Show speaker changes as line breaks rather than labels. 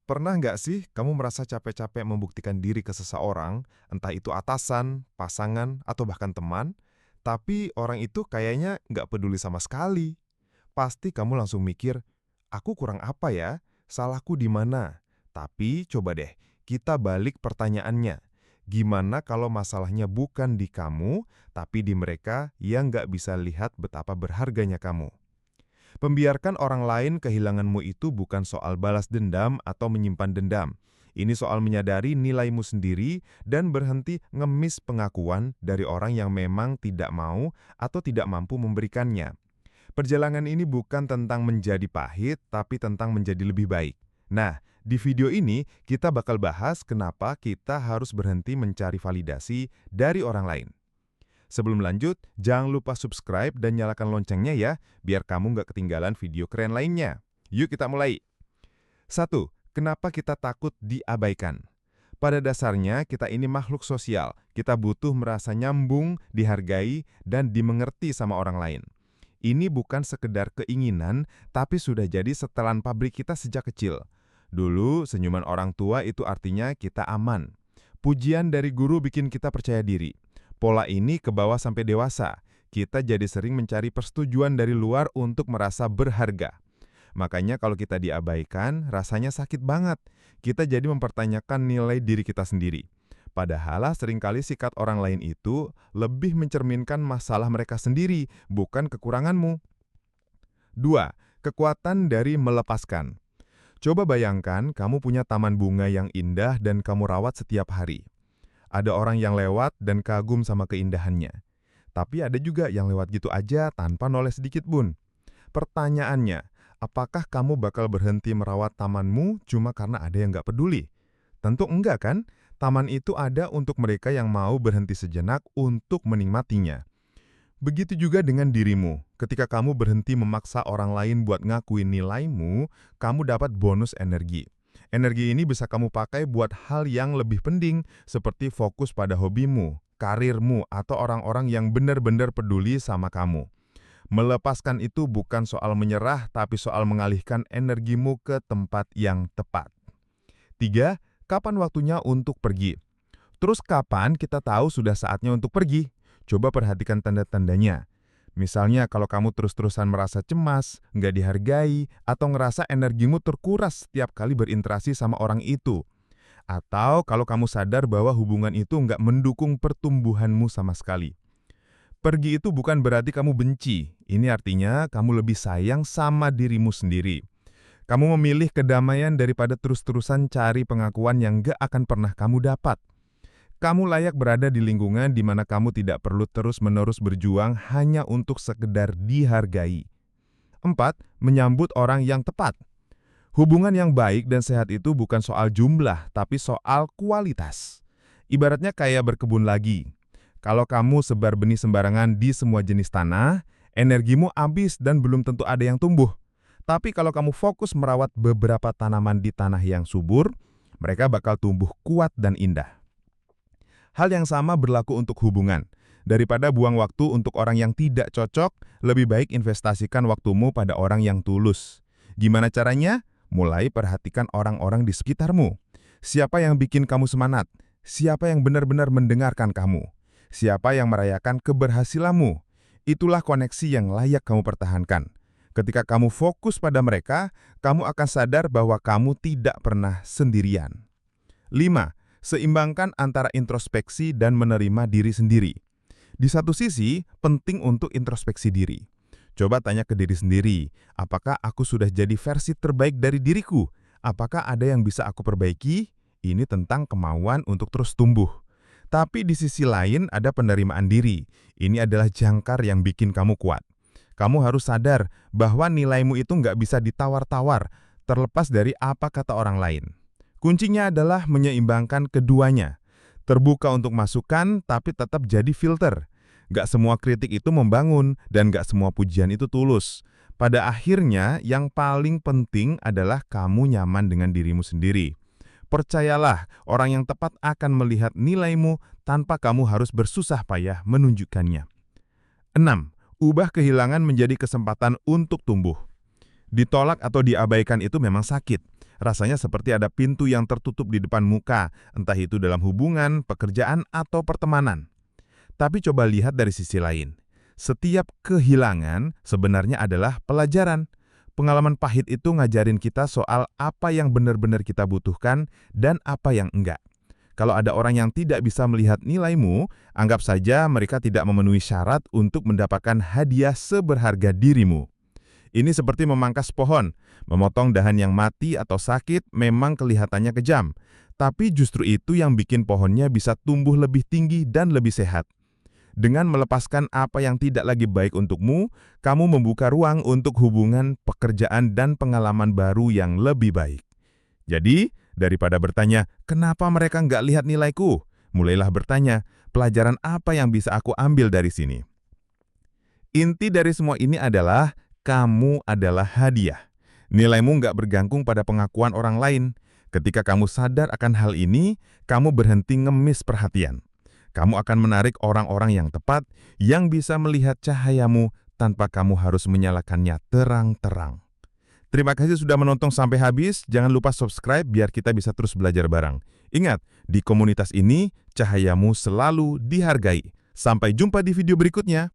Pernah nggak sih kamu merasa capek-capek membuktikan diri ke seseorang, entah itu atasan, pasangan, atau bahkan teman, tapi orang itu kayaknya nggak peduli sama sekali? Pasti kamu langsung mikir, aku kurang apa ya? Salahku di mana? Tapi coba deh, kita balik pertanyaannya. Gimana kalau masalahnya bukan di kamu, tapi di mereka yang nggak bisa lihat betapa berharganya kamu? Membiarkan orang lain kehilanganmu itu bukan soal balas dendam atau menyimpan dendam. Ini soal menyadari nilaimu sendiri dan berhenti ngemis pengakuan dari orang yang memang tidak mau atau tidak mampu memberikannya. Perjalanan ini bukan tentang menjadi pahit, tapi tentang menjadi lebih baik. Nah, di video ini kita bakal bahas kenapa kita harus berhenti mencari validasi dari orang lain. Sebelum lanjut, jangan lupa subscribe dan nyalakan loncengnya ya, biar kamu nggak ketinggalan video keren lainnya. Yuk kita mulai. 1. Kenapa kita takut diabaikan? Pada dasarnya, kita ini makhluk sosial. Kita butuh merasa nyambung, dihargai, dan dimengerti sama orang lain. Ini bukan sekedar keinginan, tapi sudah jadi setelan pabrik kita sejak kecil. Dulu, senyuman orang tua itu artinya kita aman. Pujian dari guru bikin kita percaya diri. Pola ini ke bawah sampai dewasa. Kita jadi sering mencari persetujuan dari luar untuk merasa berharga. Makanya kalau kita diabaikan, rasanya sakit banget. Kita jadi mempertanyakan nilai diri kita sendiri. Padahal seringkali sikap orang lain itu lebih mencerminkan masalah mereka sendiri, bukan kekuranganmu. 2. Kekuatan dari melepaskan. Coba bayangkan kamu punya taman bunga yang indah dan kamu rawat setiap hari. Ada orang yang lewat dan kagum sama keindahannya. Tapi ada juga yang lewat gitu aja tanpa noleh sedikit pun. Pertanyaannya, apakah kamu bakal berhenti merawat tamanmu cuma karena ada yang nggak peduli? Tentu enggak kan? Taman itu ada untuk mereka yang mau berhenti sejenak untuk menikmatinya. Begitu juga dengan dirimu. Ketika kamu berhenti memaksa orang lain buat ngakuin nilaimu, kamu dapat bonus energi. Energi ini bisa kamu pakai buat hal yang lebih penting, seperti fokus pada hobimu, karirmu, atau orang-orang yang benar-benar peduli sama kamu. Melepaskan itu bukan soal menyerah, tapi soal mengalihkan energimu ke tempat yang tepat. 3. Kapan waktunya untuk pergi? Terus kapan kita tahu sudah saatnya untuk pergi? Coba perhatikan tanda-tandanya. Misalnya kalau kamu terus-terusan merasa cemas, nggak dihargai, atau ngerasa energimu terkuras setiap kali berinteraksi sama orang itu. Atau kalau kamu sadar bahwa hubungan itu nggak mendukung pertumbuhanmu sama sekali. Pergi itu bukan berarti kamu benci. Ini artinya kamu lebih sayang sama dirimu sendiri. Kamu memilih kedamaian daripada terus-terusan cari pengakuan yang nggak akan pernah kamu dapat. Kamu layak berada di lingkungan di mana kamu tidak perlu terus-menerus berjuang hanya untuk sekedar dihargai. 4. Menyambut orang yang tepat. Hubungan yang baik dan sehat itu bukan soal jumlah, tapi soal kualitas. Ibaratnya kayak berkebun lagi. Kalau kamu sebar benih sembarangan di semua jenis tanah, energimu habis dan belum tentu ada yang tumbuh. Tapi kalau kamu fokus merawat beberapa tanaman di tanah yang subur, mereka bakal tumbuh kuat dan indah. Hal yang sama berlaku untuk hubungan. Daripada buang waktu untuk orang yang tidak cocok, lebih baik investasikan waktumu pada orang yang tulus. Gimana caranya? Mulai perhatikan orang-orang di sekitarmu. Siapa yang bikin kamu semangat? Siapa yang benar-benar mendengarkan kamu? Siapa yang merayakan keberhasilanmu? Itulah koneksi yang layak kamu pertahankan. Ketika kamu fokus pada mereka, kamu akan sadar bahwa kamu tidak pernah sendirian. 5. Seimbangkan antara introspeksi dan menerima diri sendiri. Di satu sisi, penting untuk introspeksi diri. Coba tanya ke diri sendiri, apakah aku sudah jadi versi terbaik dari diriku? Apakah ada yang bisa aku perbaiki? Ini tentang kemauan untuk terus tumbuh. Tapi di sisi lain ada penerimaan diri. Ini adalah jangkar yang bikin kamu kuat. Kamu harus sadar bahwa nilaimu itu nggak bisa ditawar-tawar, terlepas dari apa kata orang lain. Kuncinya adalah menyeimbangkan keduanya. Terbuka untuk masukan, tapi tetap jadi filter. Gak semua kritik itu membangun, dan gak semua pujian itu tulus. Pada akhirnya, yang paling penting adalah kamu nyaman dengan dirimu sendiri. Percayalah, orang yang tepat akan melihat nilaimu tanpa kamu harus bersusah payah menunjukkannya. 6. Ubah kehilangan menjadi kesempatan untuk tumbuh. Ditolak atau diabaikan itu memang sakit.
Rasanya seperti ada pintu yang tertutup di depan muka, entah itu dalam hubungan, pekerjaan, atau pertemanan. Tapi coba lihat dari sisi lain. Setiap kehilangan sebenarnya adalah pelajaran. Pengalaman pahit itu ngajarin kita soal apa yang benar-benar kita butuhkan dan apa yang enggak. Kalau ada orang yang tidak bisa melihat nilaimu, anggap saja mereka tidak memenuhi syarat untuk mendapatkan hadiah seberharga dirimu. Ini seperti memangkas pohon. Memotong dahan yang mati atau sakit memang kelihatannya kejam, tapi justru itu yang bikin pohonnya bisa tumbuh lebih tinggi dan lebih sehat. Dengan melepaskan apa yang tidak lagi baik untukmu, kamu membuka ruang untuk hubungan, pekerjaan, dan pengalaman baru yang lebih baik. Jadi, daripada bertanya, kenapa mereka nggak lihat nilaiku? Mulailah bertanya, pelajaran apa yang bisa aku ambil dari sini? Inti dari semua ini adalah, kamu adalah hadiah. Nilaimu nggak bergantung pada pengakuan orang lain. Ketika kamu sadar akan hal ini, kamu berhenti ngemis perhatian. Kamu akan menarik orang-orang yang tepat, yang bisa melihat cahayamu tanpa kamu harus menyalakannya terang-terang. Terima kasih sudah menonton sampai habis. Jangan lupa subscribe biar kita bisa terus belajar bareng. Ingat, di komunitas ini, cahayamu selalu dihargai. Sampai jumpa di video berikutnya.